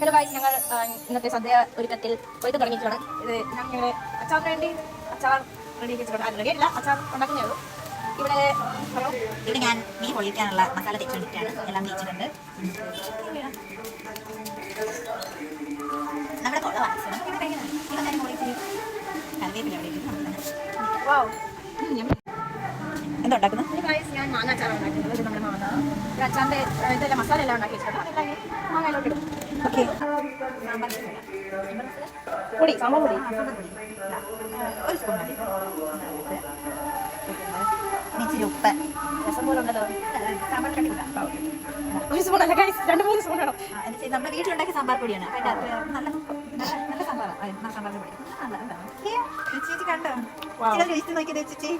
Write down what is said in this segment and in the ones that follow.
Hello guys, ഞങ്ങൾ ഇന്നത്തെ സദ്യ ഒരുക്കത്തിൽ കൊയ്ത്ത് തുടങ്ങിയിട്ടാണ്. ഇത് ഞങ്ങൾ അച്ചാറിന് വേണ്ടി അച്ചാർ റെഡി വെച്ചിട്ടുണ്ട്. അത് റെഡി അല്ല, അച്ചാർ ഉണ്ടാക്കുന്നേ ഉള്ളൂ. ഇവിടെ ഞാൻ മീൻ പൊള്ളിക്കാനുള്ള മസാല തേച്ചുകൊണ്ടിട്ടാണ്. എല്ലാം തേച്ചിട്ടുണ്ട്. നമ്മുടെ എന്താ ഉണ്ടാക്കുന്നത്? ഞാൻ മാങ്ങ അച്ചാർ ഉണ്ടാക്കുന്നത്. ഇത് നമ്മുടെ മാങ്ങ അച്ചാറിന്റെ ഇതെല്ലാം മസാല എല്ലാം ഉണ്ടാക്കി വെച്ചിട്ടുണ്ട്. അതെല്ലാം മാങ്ങയിലോട്ട് ഇടും. ഓക്കെ. പൊടി, സാമ്പാർ പൊടി ഒരു സ്പൂൺ മതി. ഇച്ചിരി ഉപ്പ്. രസം പോലെ ഉണ്ടല്ലോ. സാമ്പാർ കട്ടി ഒരു സ്പൂൺ അല്ല ഗൈസ്, 2-3 സ്പൂൺ വേണം. നമ്മുടെ വീട്ടിലുണ്ടാക്കിയ സാമ്പാർ പൊടിയാണ്. അതിൻ്റെ അകത്ത് നല്ല നല്ല സാമ്പാറാണ്. സാമ്പാർ പൊടി ചേച്ചി കണ്ടോ? ചേച്ചി നോക്കിയത് ചേച്ചി.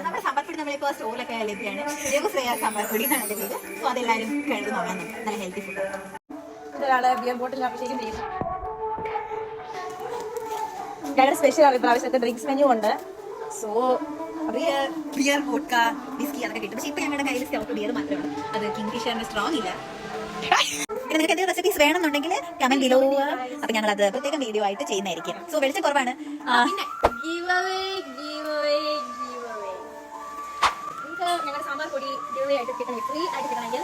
നമ്മുടെ സാമ്പാർ പൊടി നമ്മളിപ്പോൾ സ്റ്റോറിലൊക്കെ ലഭ്യമാണ്. ജഗശ്രേയ സാമ്പാർ പൊടി എന്നാണ് എൻ്റെ പേര്. സോ അതെല്ലാവരും കഴുകുന്നോളാം. നല്ല ഹെൽത്തി ഫുഡ്. ഒരാള് ബിയർ ബോട്ടിൽ അഭിഷേകം ചെയ്യും. ഞങ്ങളുടെ സ്പെഷ്യലാണ് ഇപ്രാവശ്യത്തെ ഡ്രിങ്ക്സ് മെനു ഉണ്ട്. സോ ബിയർ വോഡ്ക വിസ്കി അതൊക്കെ കിട്ടും. പക്ഷേ ഇപ്പൊ ഞങ്ങളുടെ കയ്യിൽ സ്റ്റോക്ക് ബിയർ മാത്രമാണ്. അത് കിങ് ഫിഷറിന്റെ സ്ട്രോങ് ഇല്ല. പിന്നെ നിങ്ങൾക്ക് എന്തെങ്കിലും റെസിപ്പീസ് വേണമെന്നുണ്ടെങ്കിൽ കമന്റ് ബിലോ. അപ്പൊ ഞങ്ങൾ അത് പ്രത്യേകം വീഡിയോ ആയിട്ട് ചെയ്യുന്നതായിരിക്കും. സോ വെളിച്ചം കുറവാണ്. ഞങ്ങളുടെ സാമ്പാർ പൊടി ഫ്രീ ആയിട്ട് കിട്ടണമെങ്കിൽ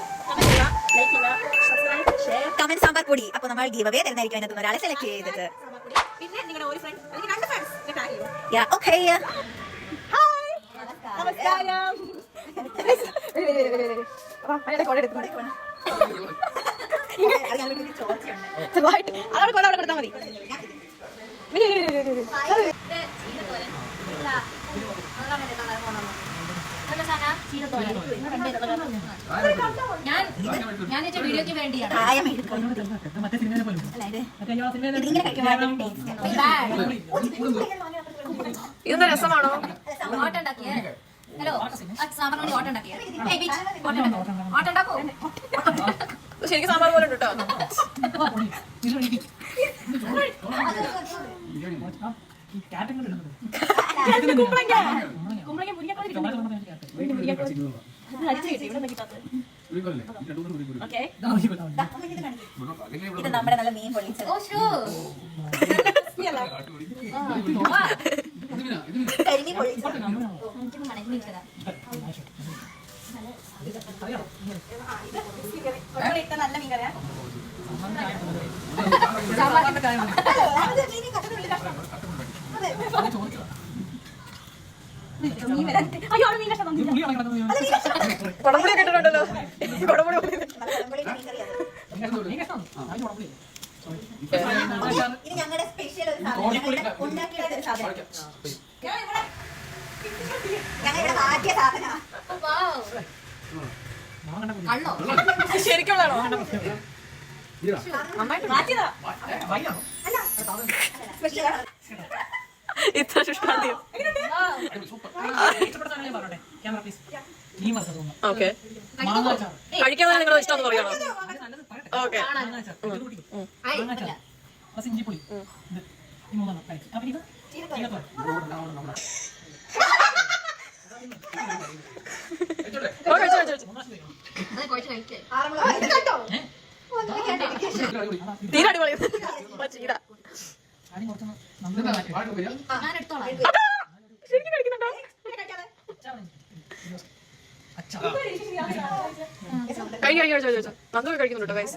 കമന്റ് സാമ്പാർ പൊടി. അപ്പൊ നമ്മൾ ഗീവ് അവേ തരുന്നതായിരിക്കും. അതിനകത്ത് ഒരാളെ സെലക്ട് ചെയ്തത്. പിന്നെ നിങ്ങളുടെ ഒരു ഫ്രണ്ട് അല്ലെങ്കിൽ 2 ഫ്രണ്ട്സ് ഓക്കെ. നമസ്കാരം. അതോടെ കൊല അവിടെ കൊടുത്താൽ മതി. ഞാൻ വീഡിയോക്ക് വേണ്ടിയാണ്. ഇതെന്താ രസമാണോ? ഹലോ, സാമ്പാറിന് ഓട്ടുണ്ടാക്കിയ ശരിക്കും സാമ്പാർ പോലെ ഉണ്ട് കേട്ടോ. ഇത് നമ്മുടെ നല്ല മീൻ പൊള്ളിച്ചത്. കരിമീൻ പൊള്ളിച്ചത്. നല്ല മീൻ കറിയാ. കുടംപുളിയൊക്കെ ഇട്ടിട്ടുണ്ടല്ലോ. ഇത് ഞങ്ങളുടെ സ്പെഷ്യൽ ഒരു സാധനം. ഉണ്ടാക്കിയ ഒരു സാധനം. ഞങ്ങളിവിടെ ആദ്യ സാധനം. ശരിക്കുള്ളതാണോ? ഇത്ര ശുഷ്കാന്തിയോ? ഓക്കെ, കഴിക്കാൻ നിങ്ങളുടെ ഇഷ്ടം എന്ന് പറയണോ? ഓക്കെ. തീരെ അടിപൊളി. ശരിക്കും കഴിക്കുന്നുണ്ടോ? കഴിച്ചോ. നന്ദു കഴിക്കുന്നുണ്ടോ ഗൈസ്?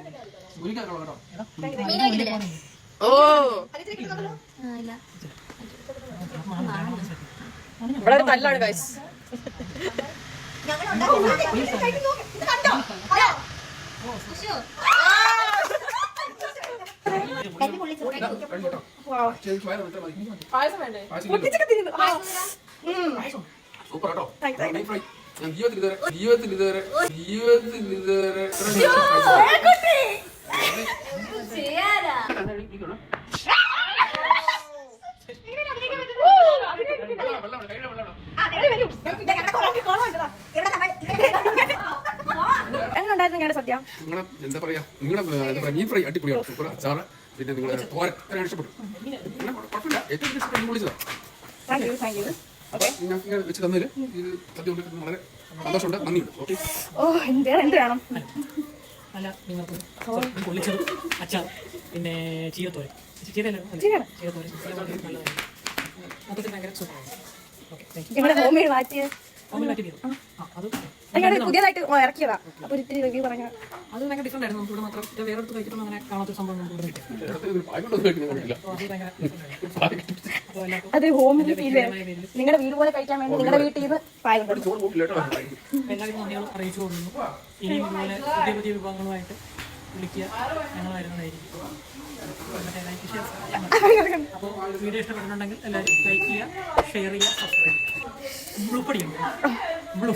ഓ, ഇവിടെ ഒരു തല്ലാണ് ഗൈസ്. പായസം വേണ്ടേ? സൂപ്പർ കേട്ടോ. ഞാൻ ജീവിതത്തിൽ ഇതുവരെ എങ്ങനെയുണ്ടായിരുന്നു ഞങ്ങളുടെ സദ്യ? നിങ്ങളെ എന്താ പറയാ, നിങ്ങളെ മീൻ ഫ്രൈ അടിപൊളിയാണ്. സൂപ്പർ അച്ചാറ്, പിന്നെ നിങ്ങളെ തോരൻ ഇഷ്ടപ്പെട്ടു. കുഴപ്പമില്ല, ഏറ്റവും ഇഷ്ടം വിളിച്ചതാണ്. നിങ്ങൾക്ക് വെച്ച് തന്നതിൽ ഇത് സദ്യ വളരെ സന്തോഷമുണ്ട്. നന്ദിയുണ്ട്. ഓക്കെ. ഓ, എന്ത് വേണം? നല്ല നിങ്ങൾക്ക് പൊള്ളിച്ചത് അച്ചാർ പിന്നെ ചീരത്തോരൻ ചീരയല്ല ചീരത്തോരൻ നല്ലതായിരുന്നു മൊത്തത്തിൽ ഭയങ്കര സൂപ്പറാണ്. Okay thank you. ഇവിടെ ഹോം മെയ്ഡ് മാറ്റിയ ഓമിൽ മാറ്റി ബിയർ അത് പുതിയതായിട്ട് ഇറക്കിയതാ. അപ്പൊ ഇത്തിരി റിവ്യൂ പറഞ്ഞ അത് ഭയങ്കര ഡിഫറെൻ്റ് ആയിരുന്നു. നമുക്ക് ഇവിടെ മാത്രം ഇത് വേറെ അടുത്ത് കഴിച്ചിട്ടൊന്നും അങ്ങനെ കാണാത്തൊരു സംഭവം നമുക്ക് ഇവിടെ കിട്ടും. പായ്ക്കൊണ്ടൊന്നും കഴിക്കുന്നില്ല. അപ്പോൾ അത് ഭയങ്കര different ആയിരുന്നു. അപ്പോൾ എല്ലാവർക്കും അതൊരു ഹോമിൽ ഫീൽ വ്യക്തിപരമായ പേരിൽ നിങ്ങളുടെ വീട് പോലെ കഴിക്കാൻ വേണ്ടി നിങ്ങളുടെ വീട്ടിൽ നിന്ന് പായം കൊണ്ടു. ചോറ് കൂട്ടില്ല കേട്ടോ. എല്ലാവരും നന്ദികൾ അറിയിച്ചു കൊടുക്കുന്നു. ഇനിയും ഇതുപോലെ പുതിയ പുതിയ വിഭവങ്ങളുമായിട്ട് വിളിക്കുക, ഞങ്ങൾ വരുന്നതായിരിക്കും. മറ്റേ ലൈക്ക് ഷെയർ അപ്പോൾ വീഡിയോ ഇഷ്ടപ്പെട്ടിട്ടുണ്ടെങ്കിൽ എല്ലാവരും ലൈക്ക് ചെയ്യുക, ഷെയർ ചെയ്യുക, സബ്സ്ക്രൈബ് ചെയ്യുക. Blue പടിയുണ്ട് blue